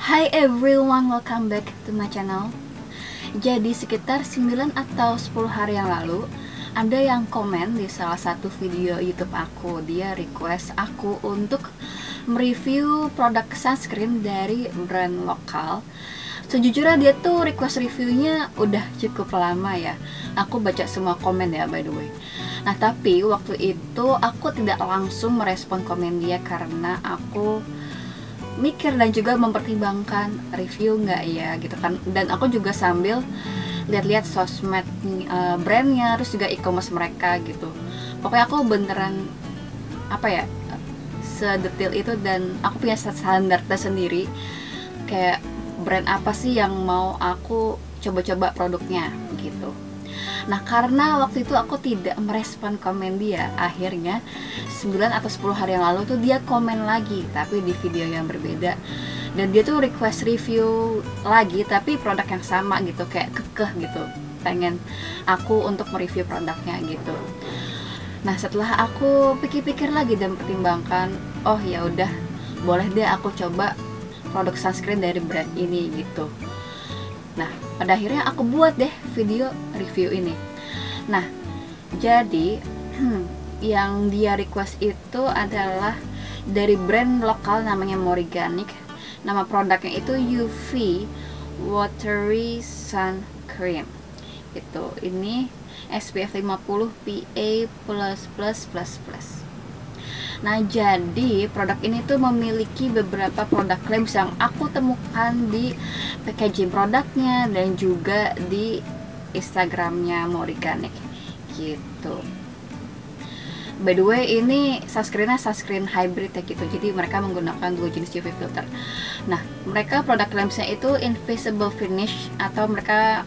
Hi everyone, welcome back to my channel. Jadi sekitar 9 atau 10 hari yang lalu ada yang komen di salah satu video YouTube aku. Dia request aku untuk mereview produk sunscreen dari brand lokal. Sejujurnya dia tuh request reviewnya udah cukup lama ya. Aku baca semua komen ya, by the way. Nah tapi waktu itu aku tidak langsung merespon komen dia karena aku mikir dan juga mempertimbangkan review nggak ya gitu kan. Dan aku juga sambil lihat-lihat sosmed brandnya, terus juga e-commerce mereka gitu. Pokoknya aku beneran sedetail itu, dan aku punya standar tersendiri kayak brand apa sih yang mau aku coba-coba produknya gitu. Nah karena waktu itu aku tidak merespon komen dia, akhirnya 9 atau 10 hari yang lalu tuh dia komen lagi tapi di video yang berbeda. Dan dia tuh request review lagi tapi produk yang sama gitu, kayak kekeh gitu, pengen aku untuk mereview produknya gitu. Nah setelah aku pikir-pikir lagi dan pertimbangkan, oh ya udah, boleh deh aku coba produk sunscreen dari brand ini gitu. Nah, pada akhirnya aku buat deh video review ini. Nah, jadi yang dia request itu adalah dari brand lokal namanya Moriganic. Nama produknya itu UV Watery Sun Cream. Itu ini SPF 50 PA++++. Nah jadi produk ini tuh memiliki beberapa produk claims yang aku temukan di packaging produknya dan juga di Instagramnya Moriganic gitu. By the way ini sunscreennya sunscreen hybrid ya gitu, jadi mereka menggunakan dua jenis UV filter. Nah mereka produk claimsnya itu invisible finish, atau mereka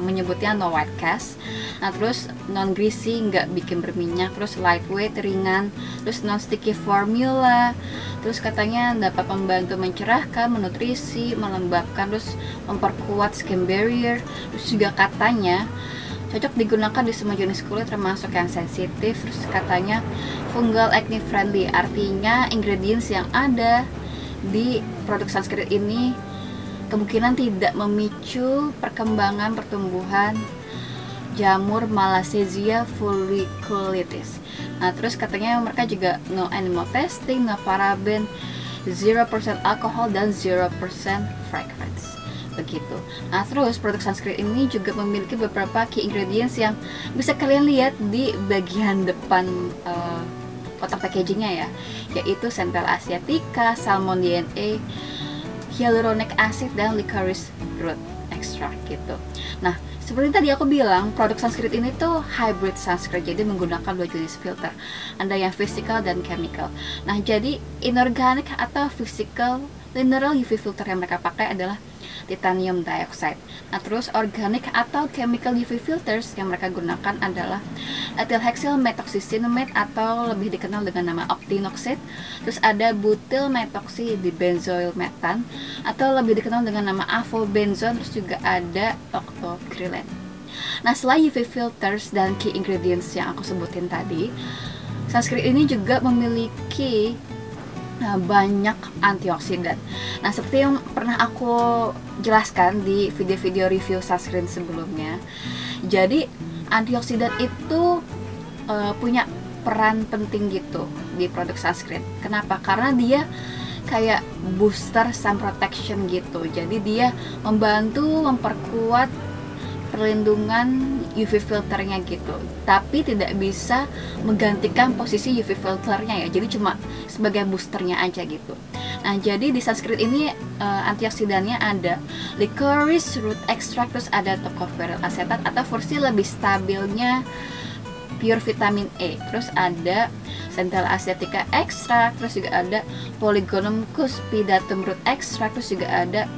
menyebutnya no white cast. Nah terus non greasy, nggak bikin berminyak, terus lightweight, ringan, terus non sticky formula, terus katanya dapat membantu mencerahkan, menutrisi, melembabkan, terus memperkuat skin barrier, terus juga katanya cocok digunakan di semua jenis kulit termasuk yang sensitif. Terus katanya fungal acne friendly, artinya ingredients yang ada di produk sunscreen ini kemungkinan tidak memicu perkembangan pertumbuhan jamur Malassezia folliculitis. Nah terus katanya mereka juga no animal testing, no paraben, 0% alkohol, dan 0% fragrance begitu. Nah terus produk sunscreen ini juga memiliki beberapa key ingredients yang bisa kalian lihat di bagian depan kotak packagingnya ya, yaitu Centella asiatica, Salmon DNA, hyaluronic acid, dan licorice root extract gitu. Nah seperti tadi aku bilang, produk sunscreen ini tuh hybrid sunscreen, jadi menggunakan dua jenis filter, ada yang physical dan chemical. Nah jadi inorganic atau physical mineral UV filter yang mereka pakai adalah titanium dioxide. Nah terus organic atau chemical UV filters yang mereka gunakan adalah ethylhexyl methoxycinnamate atau lebih dikenal dengan nama octinoxate. Terus ada butyl methoxy dibenzoyl metan atau lebih dikenal dengan nama avobenzone. Terus juga ada octocrylene. Nah selain UV filters dan key ingredients yang aku sebutin tadi, sunscreen ini juga memiliki banyak antioksidan. Nah seperti yang pernah aku jelaskan di video-video review sunscreen sebelumnya, jadi antioksidan itu punya peran penting gitu di produk sunscreen. Kenapa? Karena dia kayak booster sun protection gitu, jadi dia membantu memperkuat perlindungan UV filternya gitu, tapi tidak bisa menggantikan posisi UV filternya ya, jadi cuma sebagai boosternya aja gitu. Nah jadi di sunscreen ini antioksidannya ada licorice root extract, terus ada tocopherol acetate atau versi lebih stabilnya pure vitamin E, terus ada Centella asiatica extract, terus juga ada Polygonum cuspidatum root extract, terus juga ada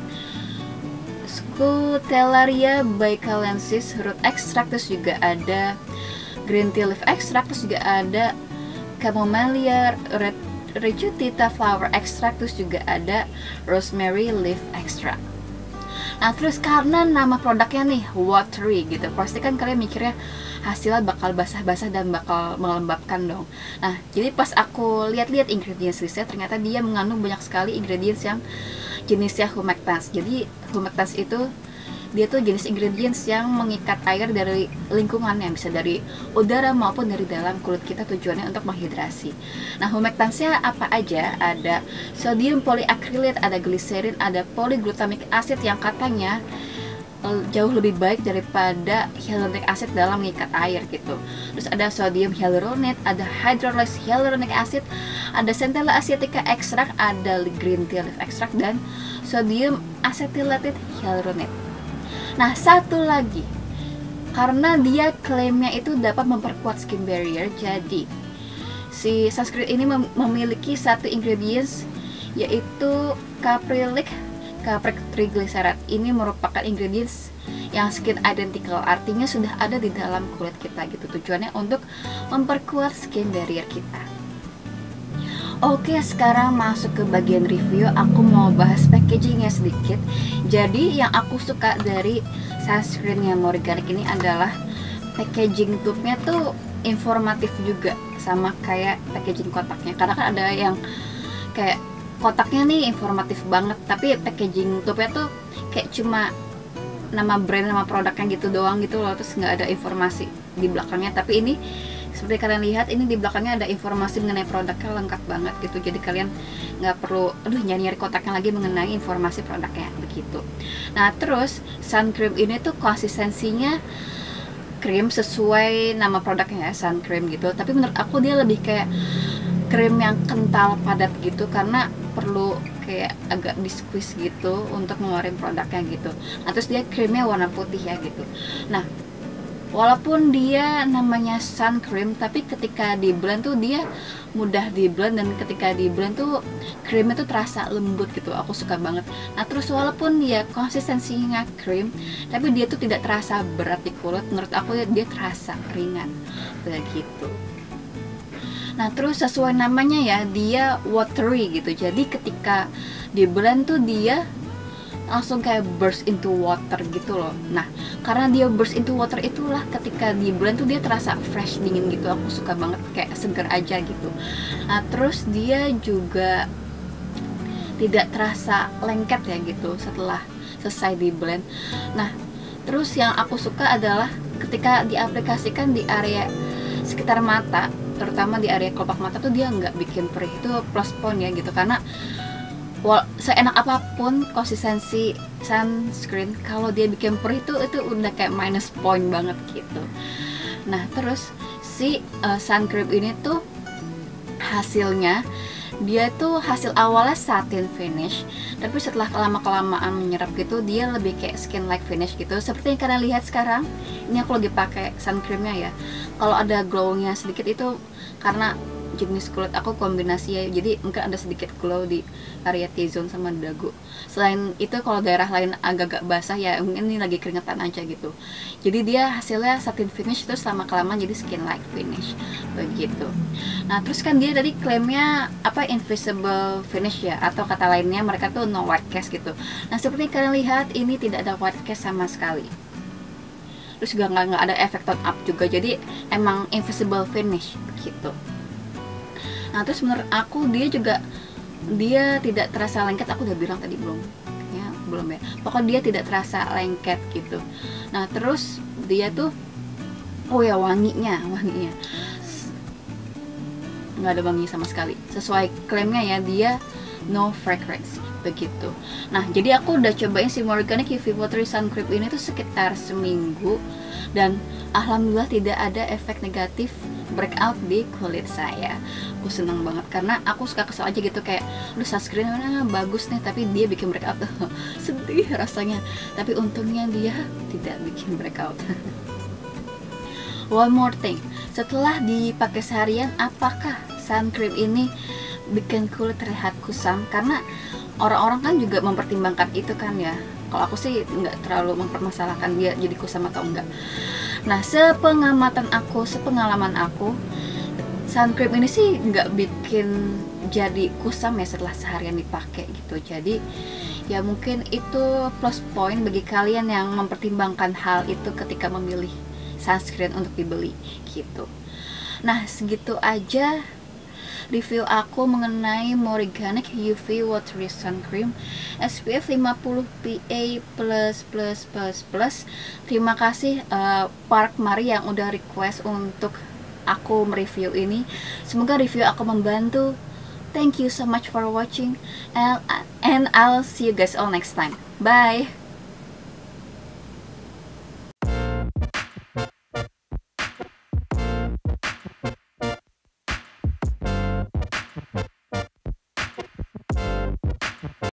Scutellaria baecalensis root extract, terus juga ada green tea leaf extract, terus juga ada Camellia reticula flower extract, terus juga ada rosemary leaf extract. Nah terus karena nama produknya nih watery gitu, pasti kan kalian mikirnya hasilnya bakal basah-basah dan bakal melembabkan dong. Nah jadi pas aku lihat-lihat ingredients listnya, ternyata dia mengandung banyak sekali ingredients yang jenisnya humectants. Jadi humectants itu dia tuh jenis ingredients yang mengikat air dari lingkungan, yang bisa dari udara maupun dari dalam kulit kita, tujuannya untuk menghidrasi. Nah, humectantsnya apa aja? Ada sodium polyacrylate, ada glycerin, ada polyglutamic acid yang katanya jauh lebih baik daripada hyaluronic acid dalam mengikat air gitu. Terus ada sodium hyaluronate, ada hydrolyzed hyaluronic acid, ada centella asiatica extract, ada green tea leaf extract, dan sodium acetylated hyaluronate. Nah, satu lagi, karena dia klaimnya itu dapat memperkuat skin barrier, jadi si sunscreen ini memiliki satu ingredients, yaitu caprylic triglyceride. Ini merupakan ingredients yang skin identical, artinya sudah ada di dalam kulit kita gitu. Tujuannya untuk memperkuat skin barrier kita. Oke, sekarang masuk ke bagian review. Aku mau bahas packagingnya sedikit. Jadi yang aku suka dari sunscreen yang organic ini adalah packaging tube-nya tuh informatif juga, sama kayak packaging kotaknya. Karena kan ada yang kayak kotaknya nih informatif banget, tapi packaging tube-nya tuh kayak cuma nama brand, nama produknya gitu doang gitu loh, terus nggak ada informasi di belakangnya. Tapi ini seperti kalian lihat, ini di belakangnya ada informasi mengenai produknya lengkap banget gitu. Jadi kalian nggak perlu nyari kotaknya lagi mengenai informasi produknya begitu. Nah, terus sun cream ini tuh konsistensinya krim sesuai nama produknya ya, sun cream gitu. Tapi menurut aku dia lebih kayak krim yang kental padat gitu, karena perlu kayak agak di squeeze gitu untuk ngeluarin produknya gitu. Nah, terus dia krimnya warna putih ya gitu. Nah, walaupun dia namanya sun cream, tapi ketika di blend tuh dia mudah di blend, dan ketika di blend tuh krimnya tuh terasa lembut gitu. Aku suka banget. Nah, terus walaupun dia konsistensinya krim, tapi dia tuh tidak terasa berat di kulit. Menurut aku dia terasa ringan begitu. Nah, terus sesuai namanya ya, dia watery gitu. Jadi ketika di blend tuh dia langsung kayak burst into water gitu loh. Nah, karena dia burst into water itulah ketika di blend tuh dia terasa fresh, dingin gitu. Aku suka banget, kayak seger aja gitu. Nah, terus dia juga tidak terasa lengket ya gitu setelah selesai di blend. Nah, terus yang aku suka adalah ketika diaplikasikan di area sekitar mata, terutama di area kelopak mata tuh dia nggak bikin perih. Itu plus point ya gitu, karena seenak apapun konsistensi sunscreen, kalau dia bikin perih itu udah kayak minus point banget gitu. Nah, terus si sun cream ini tuh hasilnya, dia tuh hasil awalnya satin finish, tapi setelah lama-kelamaan menyerap gitu dia lebih kayak skin like finish gitu. Seperti yang kalian lihat sekarang, ini aku lagi pakai sun creamnya ya. Kalau ada glownya sedikit itu karena jenis kulit aku kombinasi ya, jadi mungkin ada sedikit glow di area T-zone sama dagu. Selain itu kalau daerah lain agak-agak basah ya, mungkin ini lagi keringetan aja gitu. Jadi dia hasilnya satin finish, terus sama kelamaan jadi skin like finish begitu. Nah, terus kan dia tadi klaimnya apa, invisible finish ya, atau kata lainnya mereka tuh no white cast gitu. Nah, seperti kalian lihat ini tidak ada white cast sama sekali. Terus juga nggak ada efek tone up juga, jadi emang invisible finish begitu. Nah, terus menurut aku dia tidak terasa lengket. Aku udah bilang tadi belum ya, pokoknya dia tidak terasa lengket gitu. Nah, terus dia tuh wanginya nggak ada wangi sama sekali. Sesuai klaimnya ya, dia no fragrance begitu. Nah, jadi aku udah cobain si Organic UV Watery Sun Cream ini tuh sekitar seminggu, dan alhamdulillah tidak ada efek negatif breakout di kulit saya. Aku seneng banget karena aku suka kesel aja gitu, kayak lu sunscreen mana bagus nih tapi dia bikin breakout. Sedih rasanya, tapi untungnya dia tidak bikin breakout. One more thing, setelah dipakai seharian, apakah sun cream ini bikin kulit terlihat kusam? Karena orang-orang kan juga mempertimbangkan itu kan ya. Kalau aku sih nggak terlalu mempermasalahkan dia jadi kusam atau enggak. Nah, sepengalaman aku, sun cream ini sih nggak bikin jadi kusam ya setelah seharian dipakai gitu. Jadi ya mungkin itu plus point bagi kalian yang mempertimbangkan hal itu ketika memilih sunscreen untuk dibeli gitu. Nah, segitu aja review aku mengenai Moriganic UV Watery Sun Cream SPF 50 PA++++. Terima kasih Park Mari yang udah request untuk aku mereview ini. Semoga review aku membantu. Thank you so much for watching, and I'll see you guys all next time. Bye.